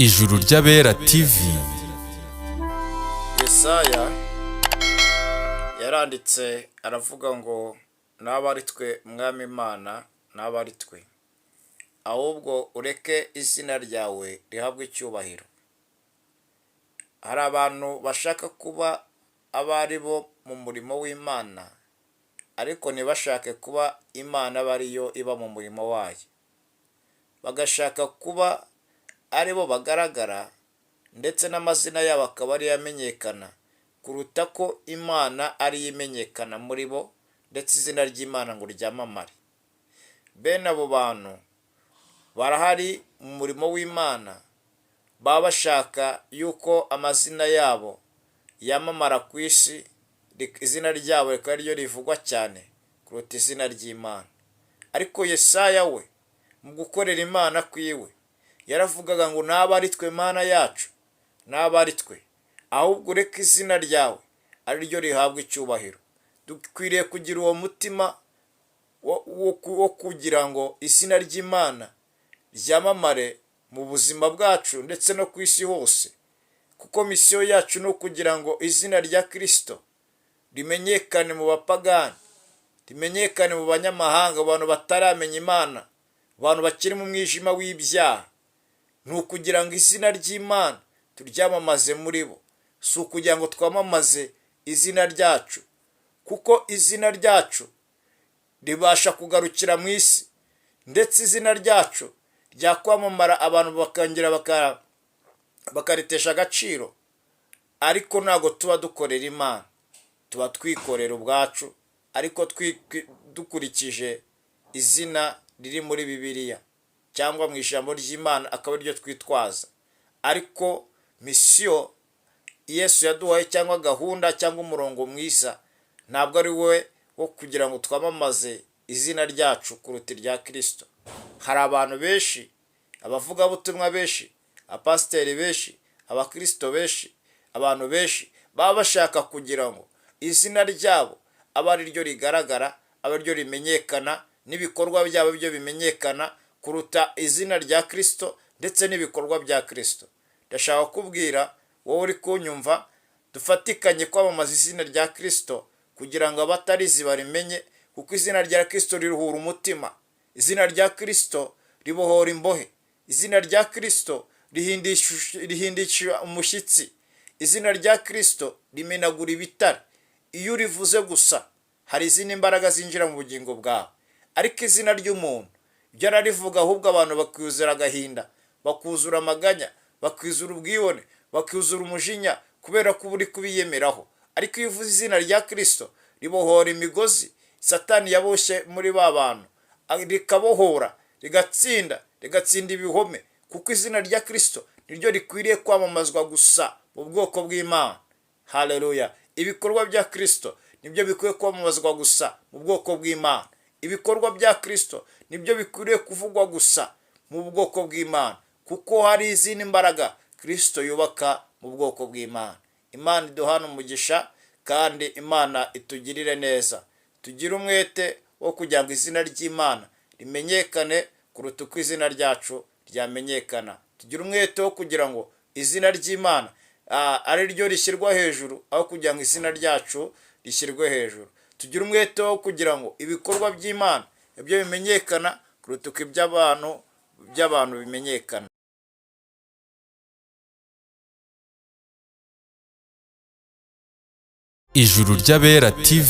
Ijuru ry'Abera TV. Yesaya yaranditse aravuga ngo naba ari twe mwami Imana, naba ari twe, ahubwo ureke izina ryawe rihabwe icyubahiro. Hari abantu bashaka kuba abari bo mu murimo w'Imana, ariko ntibashake kuba Imana bariyo iba mu murimo wayo. Bagashaka kuba ari bo bagaragara ndetse n'amazina yabo akaba ariyo amenyekana kuruta ko Imana ariyo imenyekana muri bo ndetse izina ry'Imana ngo ryamamare. Bene abo bantu barahari mu murimo w'Imana, baba bashaka yuko amazina yabo yamamara ku isi, izina ryabo rikaba ryo rivugwa cyane kuruta izina ry'Imana. Ariko Yesaya we mu gukorera Imana kwiwe yaravugaga ngo naba ari twe Mana yacu, naba ari twe, ahubwo ureke izina ryawe ari ryo rihabwa icyubahiro. Dukwiriye kugira uwo mutima wo kugira ngo izina ry'Imana ryamamare mu buzima bwacu ndetse no ku isi hose, kuko misiyo yacu ni ukugira ngo izina rya Kristo rimenyekane mu bapagani, rimenyekane mu banyamahanga, abantu bataramenya Imana, abantu bakiri mu mwijima w'ibyaha. Ni ukugira ngo izina ry'Imana turyamamaze muri bo, si ukugira ngo twamamaze izina ryacu, kuko izina ryacu ribasha kugarukira mu isi, ndetse izina ryacu ryakwamamara abantu bakongera bakaritesha agaciro. Ariko ntabwo tuba dukorera Imana, tuba twikorera ubwacu, ariko dukurikije izina riri muri Bibiliya cyangwa mu ijambo ry'Imana akaba ariryo twitwaza. Ariko misiyo Yesu yaduhaye cyangwa gahunda cyangwa umurongo mwiza ntabwo ari we wo kugira ngo twamamaze izina ryacu kuruta irya Kristo. Hari abantu benshi, abavugabutumwa benshi, abapasiteri benshi, abakristo benshi, abantu benshi baba bashaka kugira ngo izina ryabo abe ari ryo rigaragara, abe ari ryo rimenyekana, n'ibikorwa byabo byo bimenyekana kuruta izina rya Kristo ndetse n'ibikorwa bya Kristo. Ndashaka kubwira wowe uri kunyumva, dufatikanye kwamamaza izina rya Kristo kugira ngo abatarizi barimenye, kuko izina rya Kristo riruhura umutima, izina rya Kristo ribohora imbohe, izina rya Kristo rihindisha umushyitsi, izina rya Kristo rimenagura ibitare. Iyo urivuze gusa hari izindi mbaraga zinjira mu bugingo bwawe, ariko izina ry'umuntu ibyo ararivuga ahubwo abantu bakuzura agahinda, bakuzura amaganya, bakuzura ubwibone, bakuzura umujinya kubera ko uri kubiyemeraho. Ariko iyo uvuze izina rya Kristo ribohora imigozi Satani yaboshye muri ba bantu, rikabohora, rigatsinda ibihome, kuko izina rya Kristo niryo rikwiriye kwamamazwa gusa mu bwoko bw'Imana. Haleluya! Ibikorwa bya Kristo nibyo bikwiye kwamamazwa gusa mu bwoko bw'Imana. Ibikorwa bya Kristo nibyo bikwiriye kuvugwa gusa mu bwoko bw'Imana, kuko hari izindi mbaraga Kristo yubaka mu bwoko bw'Imana. Imana iduhana umugisha kandi Imana itugirire neza. Tugire umwete wo kugira ngo izina ry'Imana rimenyekane kuruta uko izina ryacu ryamenyekana. Tugire umwete wo kugira ngo izina ry'Imana ari ryo rishyirwa hejuru aho kugira ngo izina ryacu rishyirwe hejuru. Tugire umwete wo kugira ngo ibikorwa by'Imana ibyo bimenyekana kuruta uko iby'abantu bimenyekana. Ijuru ry'Abera TV.